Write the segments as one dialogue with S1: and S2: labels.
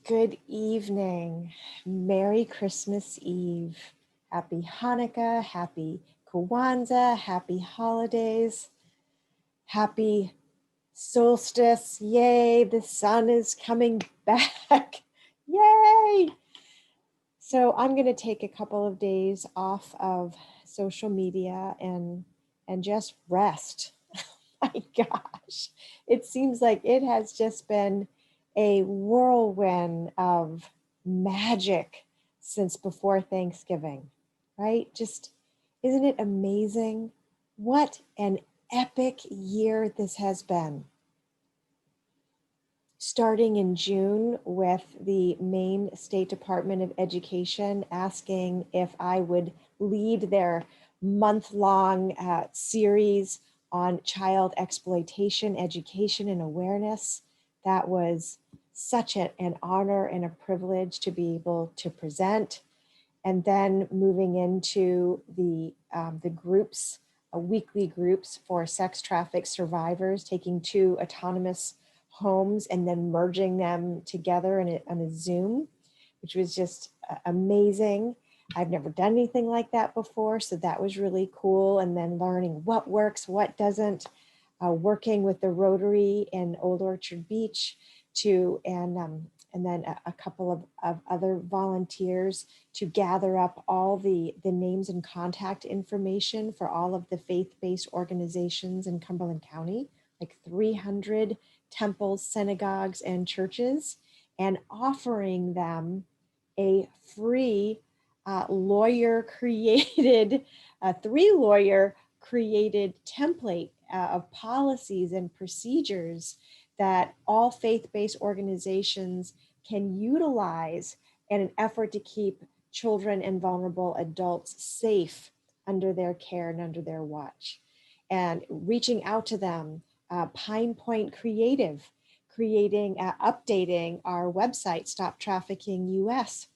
S1: Good evening. Merry Christmas Eve. Happy Hanukkah, happy Kwanzaa, happy holidays, happy solstice. Yay, the sun is coming back. Yay. So I'm going to take a couple of days off of social media and just rest. My gosh, it seems like it has just been a whirlwind of magic since before Thanksgiving, right? Just isn't it amazing? What an epic year this has been. Starting in June with the Maine State Department of Education asking if I would lead their month-long series on child exploitation, education, and awareness. That was such an honor and a privilege to be able to present. And then moving into the groups, weekly groups for sex trafficked survivors, taking two autonomous homes and then merging them together on a Zoom, which was just amazing. I've never done anything like that before, so that was really cool. And then learning what works, what doesn't, working with the Rotary in Old Orchard Beach and then a couple of other volunteers to gather up all the names and contact information for all of the faith-based organizations in Cumberland County, like 300 temples, synagogues, and churches, and offering them a free three-lawyer created template of policies and procedures that all faith-based organizations can utilize in an effort to keep children and vulnerable adults safe under their care and under their watch. And reaching out to them, Pine Point Creative, updating our website, Stop Trafficking US,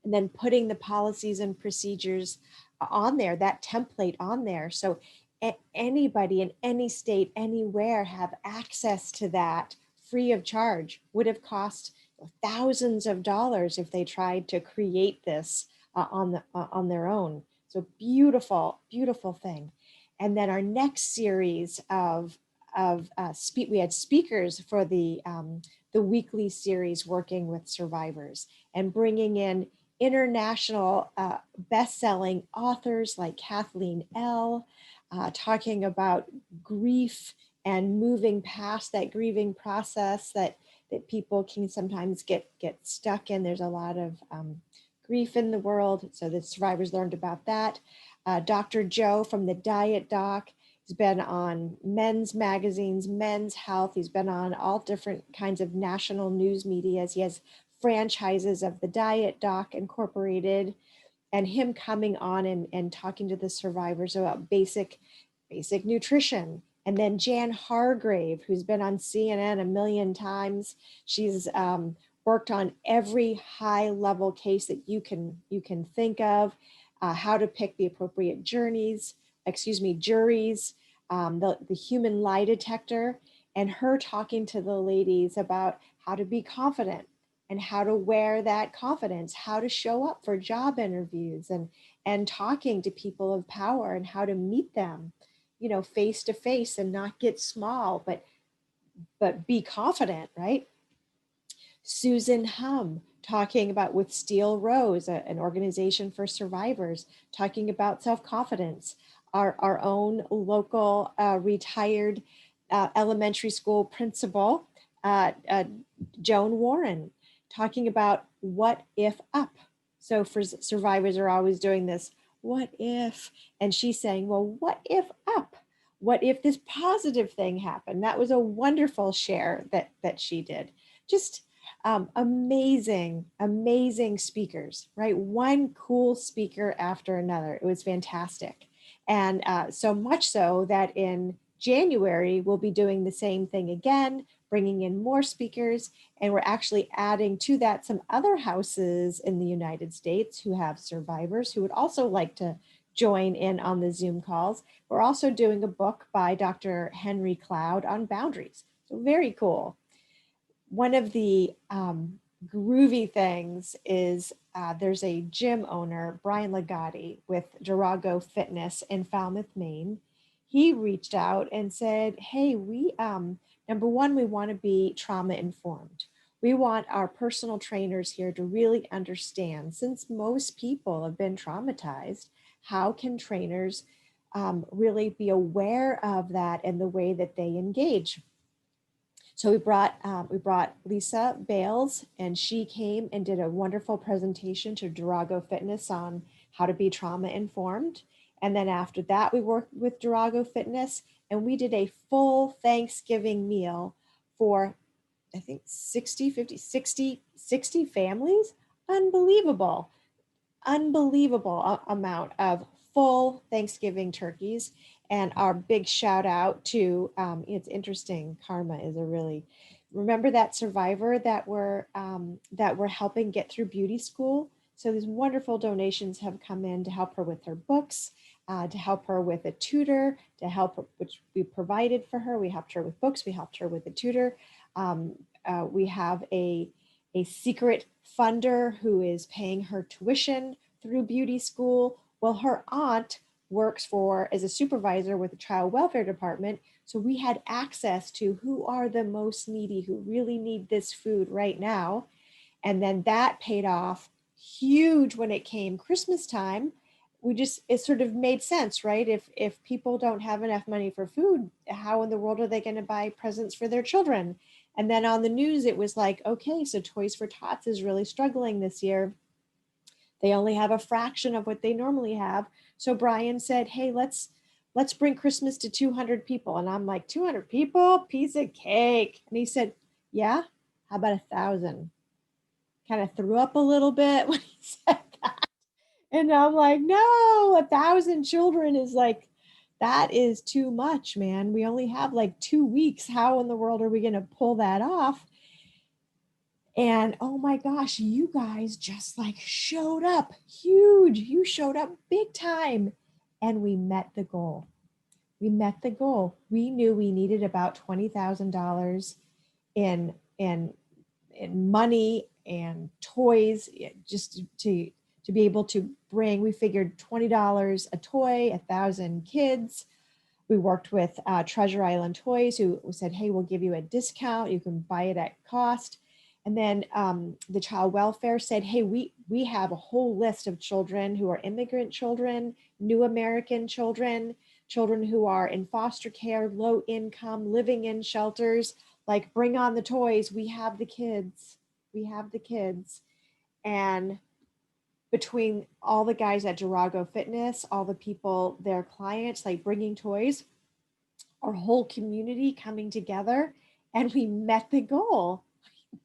S1: and then putting the policies and procedures on there, that template on there. So anybody in any state, anywhere have access to that free of charge. Would have cost thousands of dollars if they tried to create this on their own. So beautiful, beautiful thing. And then our next series we had speakers for the weekly series working with survivors and bringing in international best-selling authors like Kathleen L., talking about grief and moving past that grieving process that people can sometimes get stuck in. There's a lot of grief in the world, so the survivors learned about that. Dr. Joe from the Diet Doc, he's been on men's magazines, Men's Health. He's been on all different kinds of national news medias. He has franchises of the Diet Doc Incorporated, and him coming on and talking to the survivors about basic nutrition. And then Jan Hargrave, who's been on CNN a million times. She's worked on every high level case that you can think of, how to pick the appropriate juries, the human lie detector, and her talking to the ladies about how to be confident and how to wear that confidence, how to show up for job interviews, and talking to people of power and how to meet them, face to face, and not get small, but be confident, right? Susan Hum talking about with Steel Rose, an organization for survivors, talking about self-confidence. Our own local retired elementary school principal, Joan Warren, talking about what if up. So for survivors are always doing this, what if? And she's saying, well, what if up? What if this positive thing happened? That was a wonderful share that she did. Just amazing, amazing speakers, right? One cool speaker after another. It was fantastic. And so much so that in January, we'll be doing the same thing again, bringing in more speakers. And we're actually adding to that some other houses in the United States who have survivors who would also like to join in on the Zoom calls. We're also doing a book by Dr. Henry Cloud on boundaries. So very cool. One of the groovy things is there's a gym owner, Brian Ligotti, with Durago Fitness in Falmouth, Maine. He reached out and said, "Hey, we number one, we want to be trauma informed. We want our personal trainers here to really understand, since most people have been traumatized, how can trainers really be aware of that and the way that they engage?" So we brought Lisa Bales, and she came and did a wonderful presentation to Durago Fitness on how to be trauma informed. And then after that, we worked with Durago Fitness, and we did a full Thanksgiving meal for, I think, 60, 50, 60, 60 families. Unbelievable, unbelievable amount of full Thanksgiving turkeys. And our big shout out to, it's interesting, karma is a really, remember that survivor that we're helping get through beauty school. So these wonderful donations have come in to help her with her books, to help her with a tutor, to help her, which we provided for her. We helped her with books, we helped her with a tutor. Um, we have a secret funder who is paying her tuition through beauty school. Well, her aunt works for as a supervisor with the child welfare department. So we had access to who are the most needy, who really need this food right now. And then that paid off huge when it came Christmas time. We just, it sort of made sense, right? If people don't have enough money for food, how in the world are they going to buy presents for their children? And then on the news, it was like, okay, so Toys for Tots is really struggling this year. They only have a fraction of what they normally have. So Brian said, hey, let's bring Christmas to 200 people. And I'm like, 200 people, piece of cake. And he said, yeah, how about 1,000? Kind of threw up a little bit when he said that. And I'm like, no, 1,000 children is like, that is too much, man. We only have like 2 weeks. How in the world are we going to pull that off? And oh my gosh, you guys just like showed up huge. You showed up big time. And we met the goal. We met the goal. We knew we needed about $20,000 in, in, in money and toys, just to be able to bring. We figured $20 a toy, 1,000 kids. We worked with Treasure Island Toys, who said, hey, we'll give you a discount. You can buy it at cost. And then the child welfare said, hey, we have a whole list of children who are immigrant children, new American children, children who are in foster care, low income, living in shelters. Like, bring on the toys. We have the kids. We have the kids. And between all the guys at Durago Fitness, all the people, their clients, like bringing toys, our whole community coming together, and we met the goal.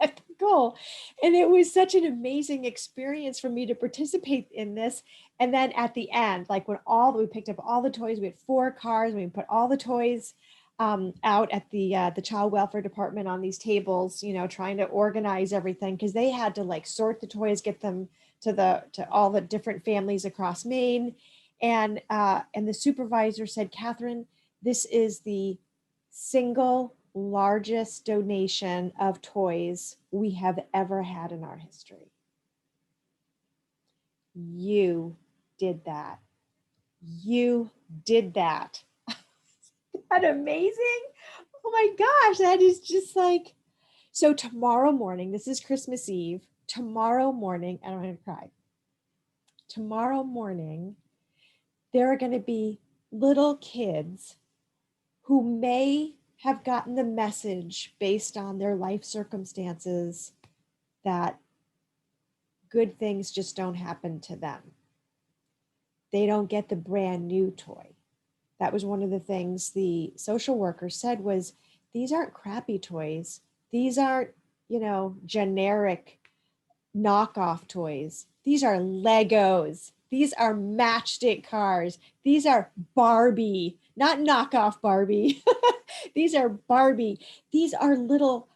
S1: Met the goal. And it was such an amazing experience for me to participate in this. And then at the end, like when we picked up all the toys, we had 4 cars, we put all the toys out at the child welfare department on these tables, trying to organize everything, because they had to like sort the toys, get them to all the different families across Maine. And the supervisor said, Catherine, this is the single largest donation of toys we have ever had in our history. You did that. You did that. Isn't that amazing? Oh my gosh, that is just like, so tomorrow morning, this is Christmas Eve. Tomorrow morning, I don't want to cry. Tomorrow morning, there are going to be little kids who may have gotten the message based on their life circumstances that good things just don't happen to them. They don't get the brand new toy. That was one of the things the social worker said was, these aren't crappy toys. These aren't, generic knockoff toys. These are Legos. These are matchstick cars. These are Barbie, not knockoff Barbie. These are Barbie. These are little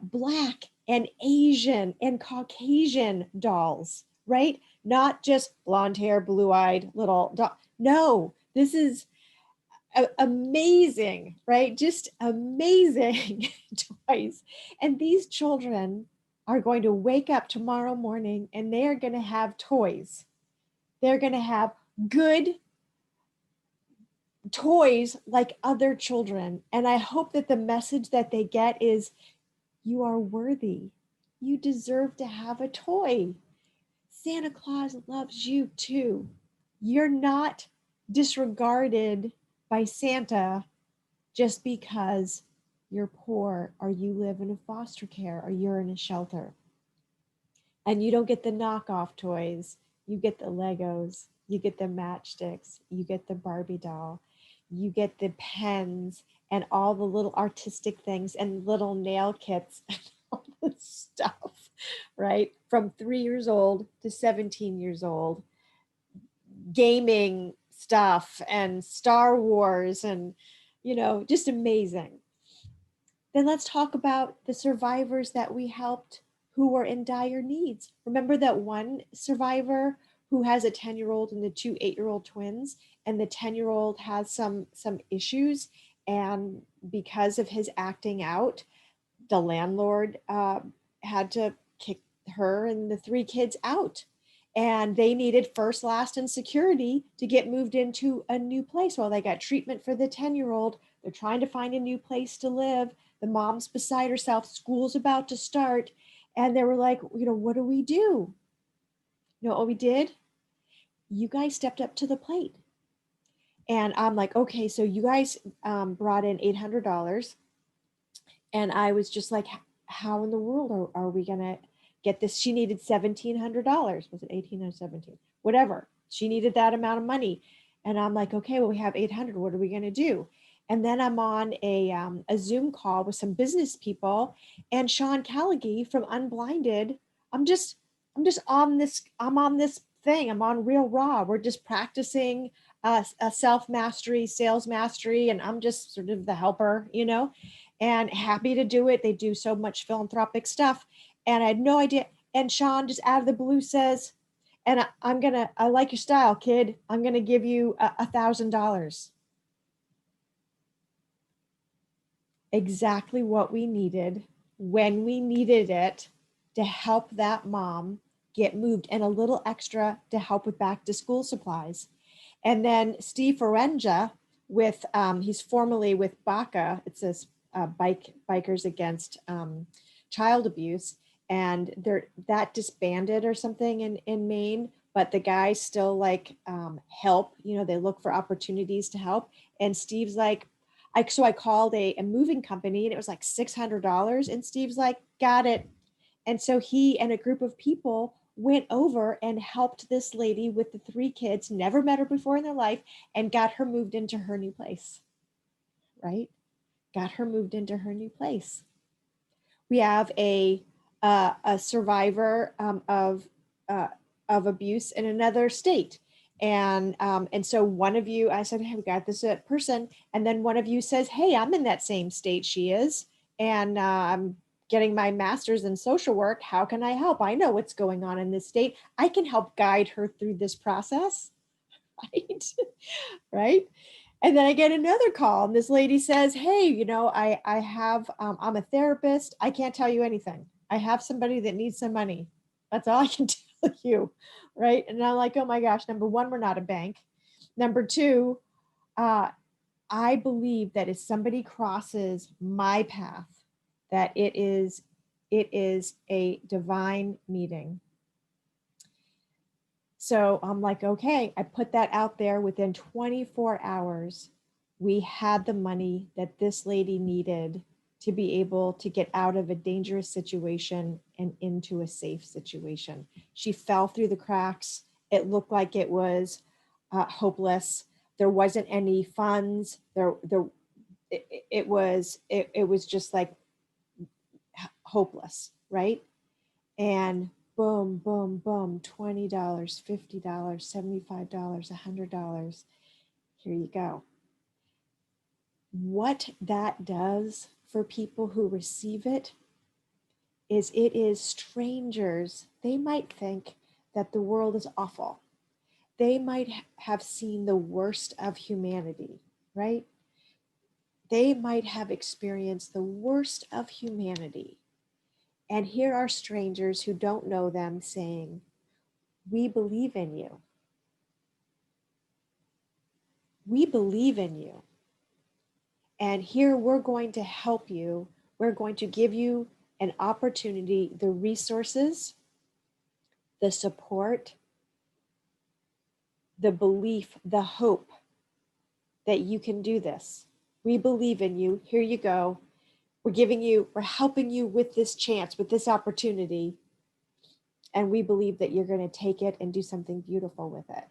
S1: Black and Asian and Caucasian dolls, right? Not just blonde hair, blue eyed little doll. No, this is amazing, right? Just amazing toys. And these children are going to wake up tomorrow morning and they are going to have toys. They're going to have good toys like other children. And I hope that the message that they get is, you are worthy. You deserve to have a toy. Santa Claus loves you too. You're not disregarded by Santa just because you're poor or you live in a foster care or you're in a shelter. And you don't get the knockoff toys. You get the Legos, you get the matchsticks, you get the Barbie doll, you get the pens and all the little artistic things and little nail kits and all this stuff, right? From 3 years old to 17 years old, gaming stuff and Star Wars and, just amazing. Then let's talk about the survivors that we helped who were in dire needs. Remember that one survivor who has a 10-year-old and the two 8-year-old twins, and the 10-year-old has some issues, and because of his acting out, the landlord had to kick her and the three kids out, and they needed first, last, and security to get moved into a new place. While they got treatment for the 10-year-old, they're trying to find a new place to live. The mom's beside herself, school's about to start, and they were like, what do we do? You know what we did? You guys stepped up to the plate. And I'm like, okay, so you guys brought in $800. And I was just like, how in the world are we going to get this? She needed $1,700. Was it 18 or 17? Whatever. She needed that amount of money. And I'm like, okay, well, we have 800. What are we going to do? And then I'm on a Zoom call with some business people, and Sean Callaghy from Unblinded. I'm just on this. I'm on this thing. I'm on Real Raw. We're just practicing a self mastery, sales mastery, and I'm just sort of the helper, and happy to do it. They do so much philanthropic stuff. And I had no idea. And Sean just out of the blue says, and I like your style, kid. I'm going to give you $1,000. Exactly what we needed when we needed it to help that mom get moved, and a little extra to help with back to school supplies. And then Steve Ferenja with, he's formerly with BACA. It's this Bikers Against Child Abuse. And that disbanded or something in Maine, but the guys still like help, they look for opportunities to help. And Steve's like, so I called a moving company and it was like $600. And Steve's like, got it. And so he and a group of people went over and helped this lady with the three kids, never met her before in their life, and got her moved into her new place, right? Got her moved into her new place. We have a survivor of abuse in another state. And so one of you, I said, hey, we got this person. And then one of you says, hey, I'm in that same state she is. And I'm getting my master's in social work. How can I help? I know what's going on in this state. I can help guide her through this process. Right. Right. And then I get another call and this lady says, hey, I have, I'm a therapist. I can't tell you anything. I have somebody that needs some money. That's all I can tell you. Right. And I'm like, oh my gosh, number one, we're not a bank. Number two, I believe that if somebody crosses my path, that it is a divine meeting. So I'm like, okay, I put that out there. Within 24 hours, we had the money that this lady needed to be able to get out of a dangerous situation and into a safe situation. She fell through the cracks. It looked like it was hopeless. There wasn't any funds. It was just like hopeless, right? And boom, boom, boom, $20, $50, $75, $100. Here you go. What that does for people who receive it is strangers. They might think that the world is awful. They might have seen the worst of humanity, right? They might have experienced the worst of humanity. And here are strangers who don't know them saying, "We believe in you. We believe in you. And here we're going to help you. We're going to give you an opportunity, the resources, the support, the belief, the hope that you can do this. We believe in you. Here you go. We're helping you with this chance, with this opportunity. And we believe that you're going to take it and do something beautiful with it."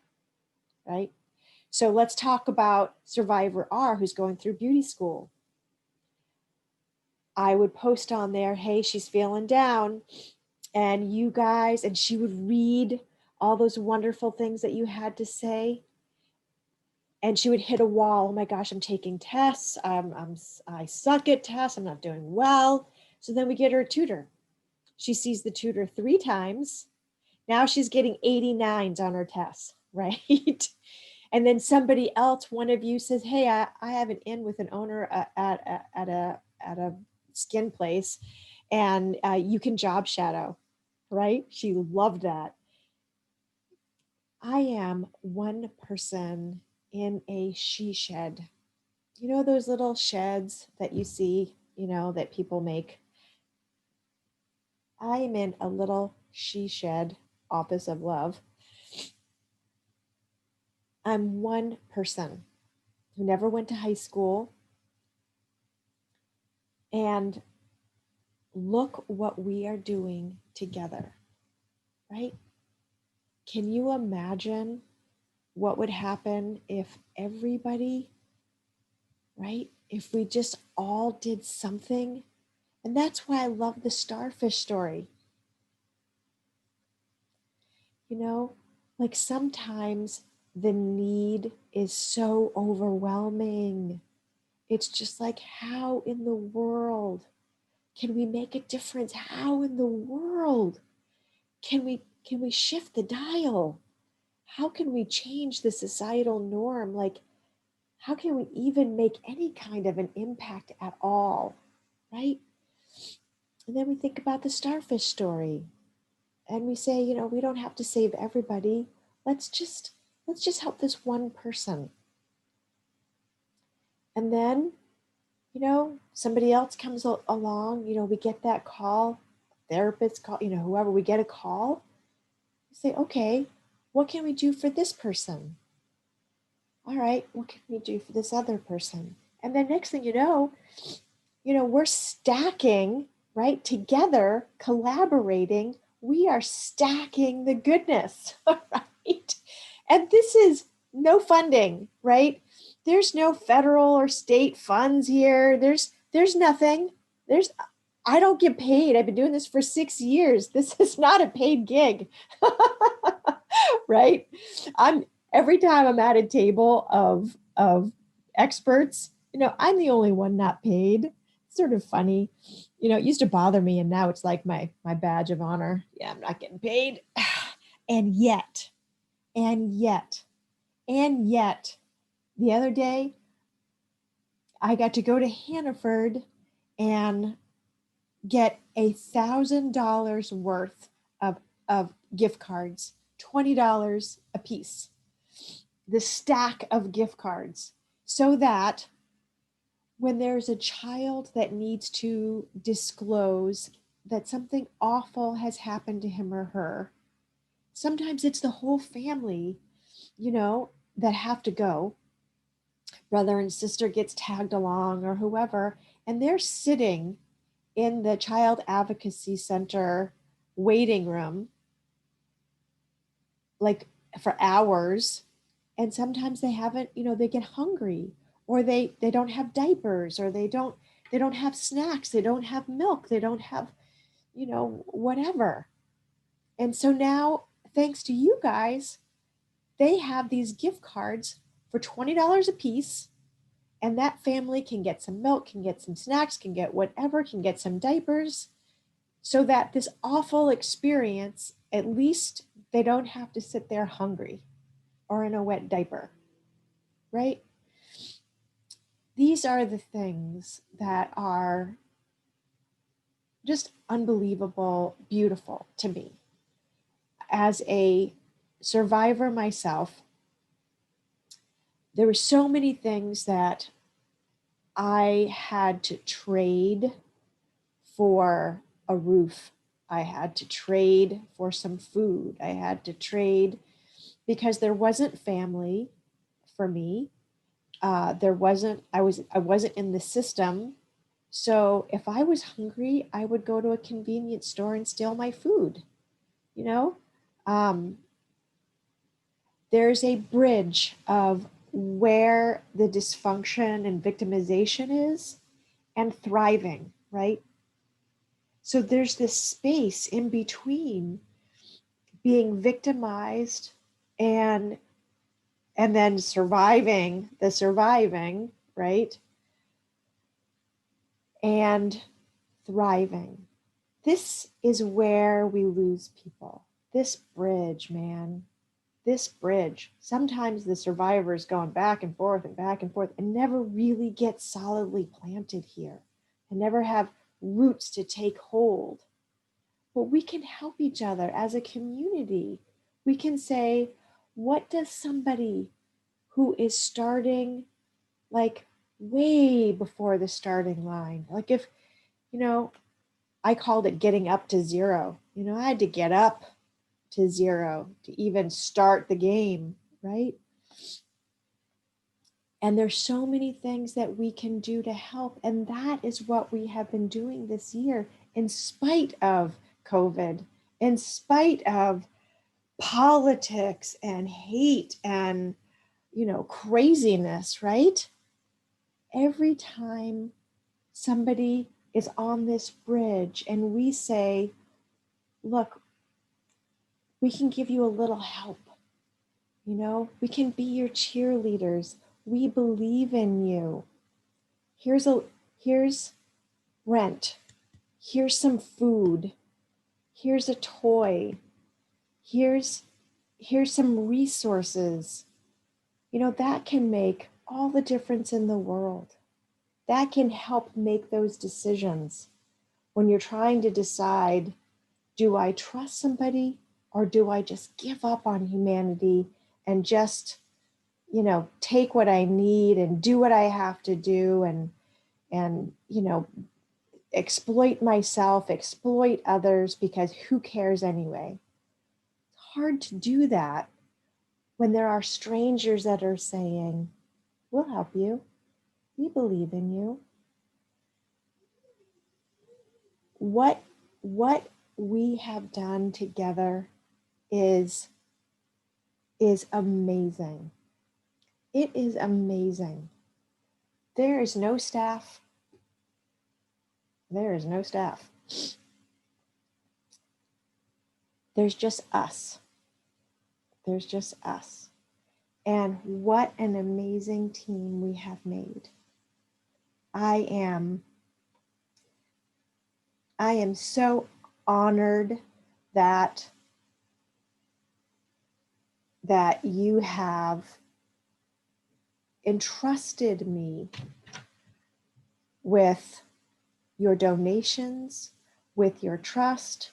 S1: Right? So let's talk about Survivor R, who's going through beauty school. I would post on there, "Hey, she's feeling down. And you guys," and she would read all those wonderful things that you had to say. And she would hit a wall. "Oh my gosh, I'm taking tests. I suck at tests. I'm not doing well." So then we get her a tutor. She sees the tutor 3 times. Now she's getting 89s on her tests, right? And then somebody else, one of you says, "Hey, I have an in with an owner at a skin place, and you can job shadow," right? She loved that. I am one person in a she shed. You know those little sheds that you see, that people make? I am in a little she shed, office of love. I'm one person who never went to high school. And look what we are doing together, right? Can you imagine what would happen if everybody, right? If we just all did something. And that's why I love the starfish story. You know, like sometimes the need is so overwhelming. It's just like, how in the world can we make a difference? How in the world can we shift the dial? How can we change the societal norm? Like, how can we even make any kind of an impact at all? Right? And then we think about the starfish story and we say, we don't have to save everybody. Let's just help this one person. And then, somebody else comes along, we get that call, therapist call, whoever, we get a call. We say, "Okay, what can we do for this person? All right, what can we do for this other person?" And then next thing we're stacking, right? Together, collaborating, we are stacking the goodness, right? And this is no funding, right? There's no federal or state funds here. There's nothing. There's I don't get paid. I've been doing this for 6 years. This is not a paid gig. Right? I'm Every time I'm at a table of experts, I'm the only one not paid. It's sort of funny. It used to bother me and now it's like my badge of honor. Yeah, I'm not getting paid. And yet, and yet, and yet, the other day I got to go to Hannaford and get $1,000 worth of gift cards, $20 a piece, the stack of gift cards, so that when there's a child that needs to disclose that something awful has happened to him or her, sometimes it's the whole family, that have to go. Brother and sister gets tagged along or whoever, and they're sitting in the child advocacy center waiting room like for hours, and sometimes they haven't, they get hungry, or they don't have diapers, or they don't have snacks, they don't have milk, they don't have, whatever. And so now, thanks to you guys, they have these gift cards for $20 a piece, and that family can get some milk, can get some snacks, can get whatever, can get some diapers, so that this awful experience, at least they don't have to sit there hungry or in a wet diaper, right? These are the things that are just unbelievable, beautiful to me. As a survivor myself, there were so many things that I had to trade for a roof. I had to trade for some food. I had to trade because there wasn't family for me. There wasn't, I wasn't in the system. So if I was hungry, I would go to a convenience store and steal my food, you know? Um, there's a bridge of where the dysfunction and victimization is and thriving, right? So there's this space in between being victimized and and then surviving the surviving, right? And thriving. This is where we lose people. This bridge, man. This bridge. Sometimes the survivor is going back and forth and back and forth and never really get solidly planted here and never have roots to take hold. But we can help each other as a community. We can say, what does somebody who is starting like way before the starting line, like if, you know, I called it getting up to zero. You know, I had to get up to zero to even start the game, right? And there's so many things that we can do to help. And that is what we have been doing this year, in spite of COVID, in spite of politics and hate and, you know, craziness, right? Every time somebody is on this bridge and we say, look, we can give you a little help. You know, we can be your cheerleaders. We believe in you. Here's a here's rent. Here's some food. Here's a toy. Here's here's some resources. You know, that can make all the difference in the world. That can help make those decisions when you're trying to decide, do I trust somebody or do I just give up on humanity and just, you know, take what I need and do what I have to do and you know, exploit myself, exploit others because who cares anyway? It's hard to do that when there are strangers that are saying, we'll help you. We believe in you. What what we have done together is is amazing. It is amazing. There is no staff. There is no staff. There's just us. There's just us. And what an amazing team we have made. I am so honored that you have entrusted me with your donations, with your trust,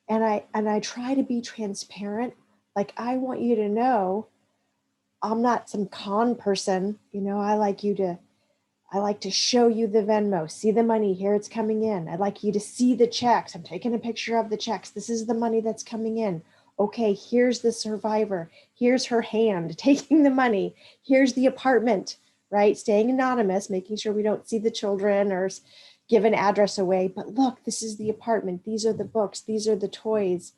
S1: and I try to be transparent. Like, I want you to know I'm not some con person. You know, I like to show you the Venmo, see the money, here it's coming in. I'd like you to see the checks. I'm taking a picture of the checks. This is the money that's coming in. Okay, here's the survivor. Here's her hand taking the money. Here's the apartment, right? Staying anonymous, making sure we don't see the children or give an address away. But look, this is the apartment. These are the books. These are the toys.